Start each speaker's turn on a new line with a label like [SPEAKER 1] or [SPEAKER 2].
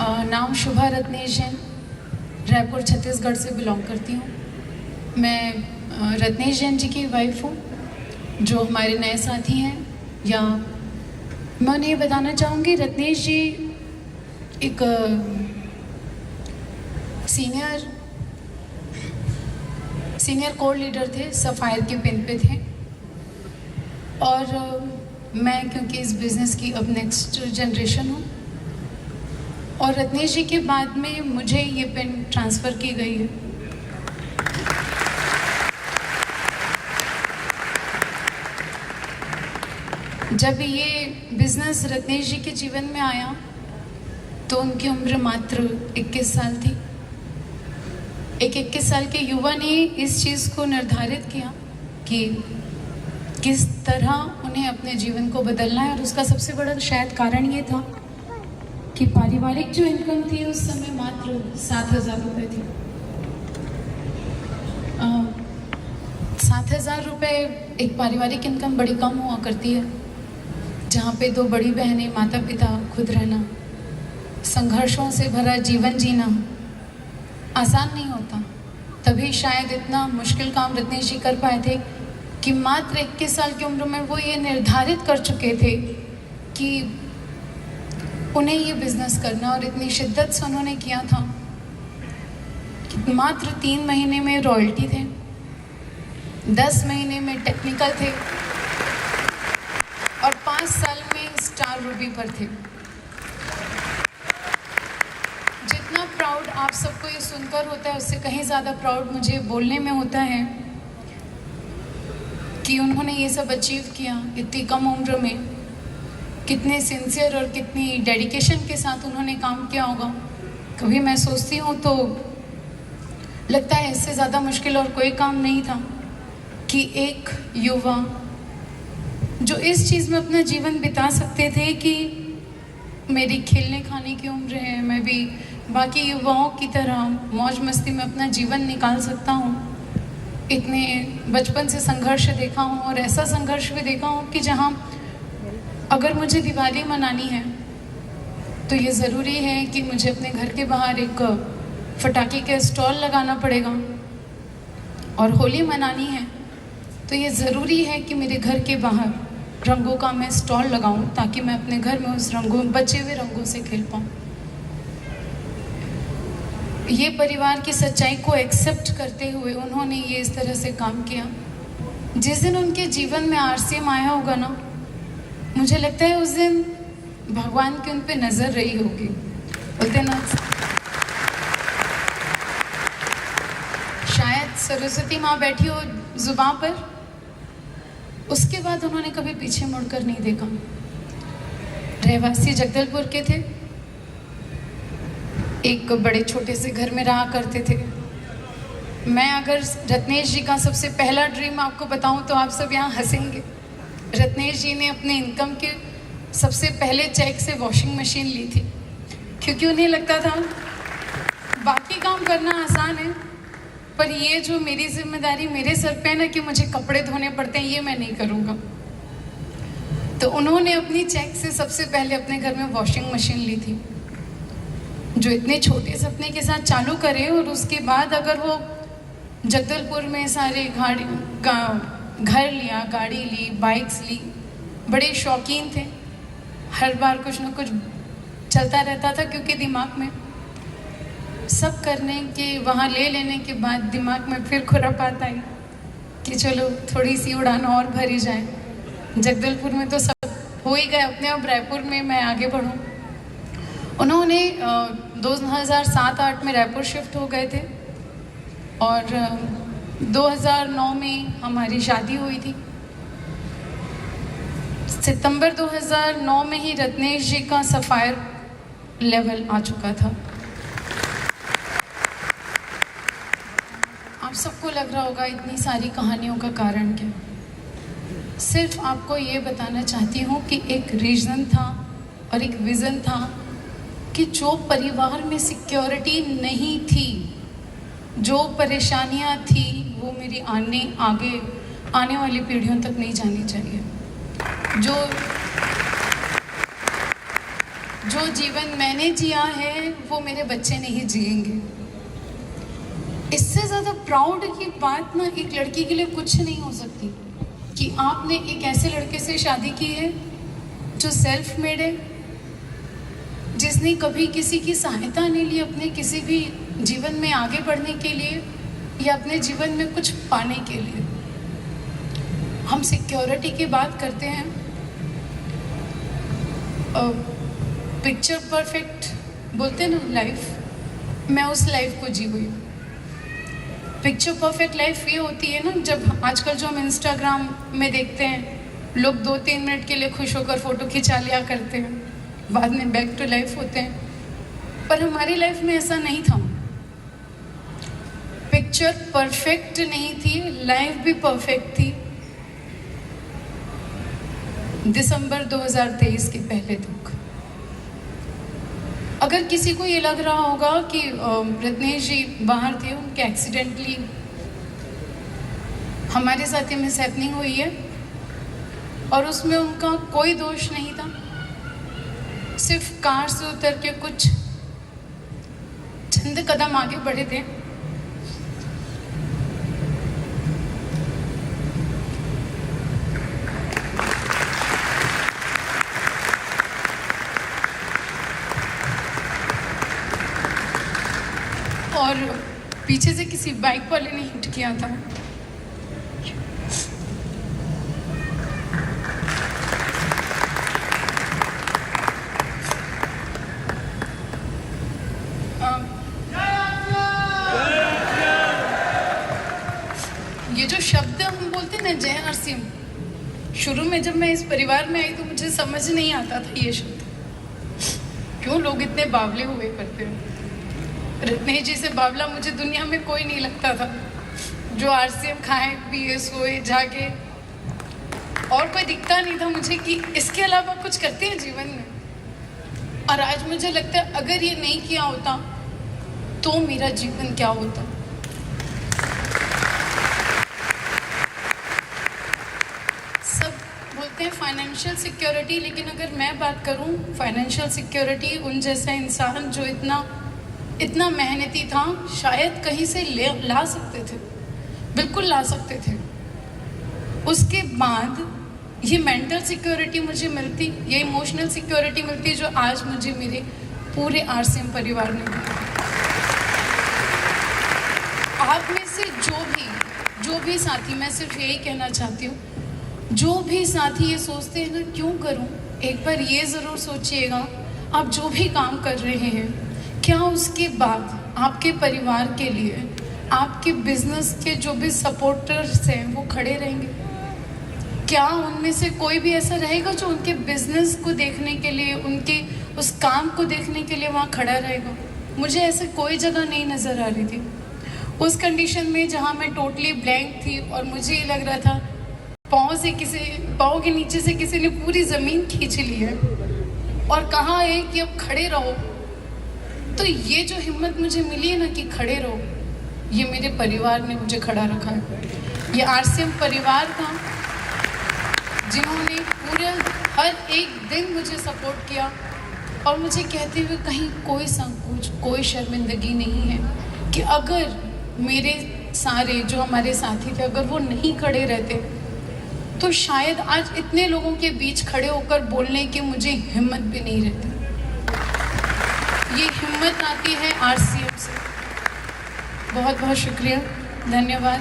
[SPEAKER 1] नाम शुभा रत्नेश जैन, रायपुर छत्तीसगढ़ से बिलोंग करती हूँ। मैं रत्नेश जैन जी की वाइफ हूँ, जो हमारे नए साथी हैं। या मैं उन्हें ये बताना चाहूँगी, रत्नेश जी एक सीनियर कोर लीडर थे, सफ़ायर के पिन पे थे। और मैं क्योंकि इस बिज़नेस की अब नेक्स्ट जनरेशन हूँ, और रत्नेश जी के बाद में मुझे ये पिन ट्रांसफ़र की गई है। जब ये बिज़नेस रत्नेश जी के जीवन में आया तो उनकी उम्र मात्र 21 साल थी। एक 21 साल के युवा ने इस चीज़ को निर्धारित किया कि किस तरह उन्हें अपने जीवन को बदलना है। और उसका सबसे बड़ा शायद कारण ये था कि पारिवारिक जो इनकम थी उस समय मात्र 7,000 रुपये थी। 7,000 रुपये एक पारिवारिक इनकम बड़ी कम हुआ करती है, जहाँ पे 2 बड़ी बहनें, माता पिता, खुद रहना, संघर्षों से भरा जीवन जीना आसान नहीं होता। तभी शायद इतना मुश्किल काम रत्नेश जी कर पाए थे कि मात्र 21 साल की उम्र में वो ये निर्धारित कर चुके थे कि उन्हें ये बिज़नेस करना। और इतनी शिद्दत से उन्होंने किया था कि मात्र 3 महीने में रॉयल्टी थे, 10 महीने में टेक्निकल थे और 5 साल में स्टार रूबी पर थे। जितना प्राउड आप सबको ये सुनकर होता है, उससे कहीं ज़्यादा प्राउड मुझे बोलने में होता है कि उन्होंने ये सब अचीव किया इतनी कम उम्र में। कितने सिंसियर और कितनी डेडिकेशन के साथ उन्होंने काम किया होगा। कभी मैं सोचती हूँ तो लगता है इससे ज़्यादा मुश्किल और कोई काम नहीं था कि एक युवा जो इस चीज़ में अपना जीवन बिता सकते थे कि मेरी खेलने खाने की उम्र है, मैं भी बाकी युवाओं की तरह मौज मस्ती में अपना जीवन निकाल सकता हूँ। इतने बचपन से संघर्ष देखा हूँ, और ऐसा संघर्ष भी देखा हूँ कि जहाँ अगर मुझे दिवाली मनानी है तो ये ज़रूरी है कि मुझे अपने घर के बाहर एक पटाखे का स्टॉल लगाना पड़ेगा, और होली मनानी है तो ये ज़रूरी है कि मेरे घर के बाहर रंगों का मैं स्टॉल लगाऊं, ताकि मैं अपने घर में उस बचे हुए रंगों से खेल पाऊँ। ये परिवार की सच्चाई को एक्सेप्ट करते हुए उन्होंने ये इस तरह से काम किया। जिस दिन उनके जीवन में आरसीएम आया होगा ना, मुझे लगता है उस दिन भगवान की उन पे नज़र रही होगी। बोलते ना, शायद सरस्वती माँ बैठी हो जुबां पर, उसके बाद उन्होंने कभी पीछे मुड़कर नहीं देखा। रहवासी जगदलपुर के थे, एक बड़े छोटे से घर में रहा करते थे। मैं अगर रत्नेश जी का सबसे पहला ड्रीम आपको बताऊं तो आप सब यहाँ हंसेंगे। रत्नेश जी ने अपने इनकम के सबसे पहले चेक से वॉशिंग मशीन ली थी, क्योंकि उन्हें लगता था बाकी काम करना आसान है, पर ये जो मेरी जिम्मेदारी मेरे सर पे है ना कि मुझे कपड़े धोने पड़ते हैं, ये मैं नहीं करूँगा। तो उन्होंने अपनी चेक से सबसे पहले अपने घर में वॉशिंग मशीन ली थी, जो इतने छोटे सपने के साथ चालू करे। और उसके बाद अगर वो जगदलपुर में सारे घर लिया, गाड़ी ली, बाइक्स ली, बड़े शौकीन थे। हर बार कुछ ना कुछ चलता रहता था, क्योंकि दिमाग में सब करने के वहाँ ले लेने के बाद दिमाग में फिर खुरापात आई कि चलो थोड़ी सी उड़ान और भरी जाए। जगदलपुर में तो सब हो ही गए अपने, अब रायपुर में मैं आगे बढ़ूँ। उन्होंने 2007-8 में रायपुर शिफ्ट हो गए थे, और 2009 में हमारी शादी हुई थी। सितंबर 2009 में ही रत्नेश जी का सफ़ायर लेवल आ चुका था। आप सबको लग रहा होगा इतनी सारी कहानियों का कारण क्या। सिर्फ आपको ये बताना चाहती हूँ कि एक रीज़न था और एक विज़न था कि जो परिवार में सिक्योरिटी नहीं थी, जो परेशानियाँ थी, वो मेरी आगे आने वाली पीढ़ियों तक नहीं जानी चाहिए। जो जीवन मैंने जिया है वो मेरे बच्चे नहीं जिएंगे। इससे ज़्यादा प्राउड की बात ना एक लड़की के लिए कुछ नहीं हो सकती कि आपने एक ऐसे लड़के से शादी की है जो सेल्फ मेड है, जिसने कभी किसी की सहायता नहीं ली अपने किसी भी जीवन में आगे बढ़ने के लिए या अपने जीवन में कुछ पाने के लिए। हम सिक्योरिटी की बात करते हैं, पिक्चर परफेक्ट बोलते हैं ना लाइफ, मैं उस लाइफ को जी हुई। पिक्चर परफेक्ट लाइफ ये होती है ना, जब आजकल जो हम इंस्टाग्राम में देखते हैं, लोग 2-3 मिनट के लिए खुश होकर फ़ोटो खिंचा लिया करते हैं, बाद में बैक टू लाइफ होते हैं। पर हमारी लाइफ में ऐसा नहीं था। पिक्चर परफेक्ट नहीं थी, लाइफ भी परफेक्ट थी। दिसंबर 2023 के पहले तक अगर किसी को ये लग रहा होगा कि रत्नेश जी बाहर थे, उनके एक्सीडेंटली हमारे साथ ये मिसहैपनिंग हुई है और उसमें उनका कोई दोष नहीं था, सिर्फ कार से उतर के कुछ चंद कदम आगे बढ़े थे। और पीछे से किसी बाइक वाले ने हिट किया था। ये जो शब्द हम बोलते हैं ना, जय नरसिंह, शुरू में जब मैं इस परिवार में आई तो मुझे समझ नहीं आता था ये शब्द क्यों लोग इतने बावले हुए करते हैं। रत्नेश जी से बावला मुझे दुनिया में कोई नहीं लगता था, जो आरसीएम खाए पिए सोए जागे, और कोई दिखता नहीं था मुझे कि इसके अलावा कुछ करते हैं जीवन में। और आज मुझे लगता है अगर ये नहीं किया होता तो मेरा जीवन क्या होता। सब बोलते हैं फाइनेंशियल सिक्योरिटी, लेकिन अगर मैं बात करूं फाइनेंशियल सिक्योरिटी, उन जैसा इंसान जो इतना मेहनती था शायद कहीं से ला सकते थे, बिल्कुल ला सकते थे। उसके बाद ये मेंटल सिक्योरिटी मुझे मिलती, ये इमोशनल सिक्योरिटी मिलती जो आज मुझे मेरे पूरे आरसीएम परिवार ने दी। आप में से जो भी साथी, मैं सिर्फ यही कहना चाहती हूँ, जो भी साथी ये सोचते हैं ना क्यों करूँ, एक बार ये ज़रूर सोचिएगा आप जो भी काम कर रहे हैं क्या उसके बाद आपके परिवार के लिए, आपके बिजनेस के जो भी सपोर्टर्स हैं वो खड़े रहेंगे? क्या उनमें से कोई भी ऐसा रहेगा जो उनके बिजनेस को देखने के लिए, उनके उस काम को देखने के लिए वहाँ खड़ा रहेगा? मुझे ऐसे कोई जगह नहीं नज़र आ रही थी उस कंडीशन में जहाँ मैं टोटली ब्लैंक थी और मुझे ये लग रहा था पाँव के नीचे से किसी ने पूरी ज़मीन खींच ली है और कहा है कि अब खड़े रहो। तो ये जो हिम्मत मुझे मिली है ना कि खड़े रहो, ये मेरे परिवार ने मुझे खड़ा रखा है। ये आरसीएम परिवार था जिन्होंने पूरे हर एक दिन मुझे सपोर्ट किया और मुझे कहते हुए कहीं कोई संकोच, कोई शर्मिंदगी नहीं है कि अगर मेरे सारे जो हमारे साथी थे अगर वो नहीं खड़े रहते तो शायद आज इतने लोगों के बीच खड़े होकर बोलने की मुझे हिम्मत भी नहीं रहती। ये हिम्मत आती है आरसीएम से। बहुत बहुत शुक्रिया, धन्यवाद।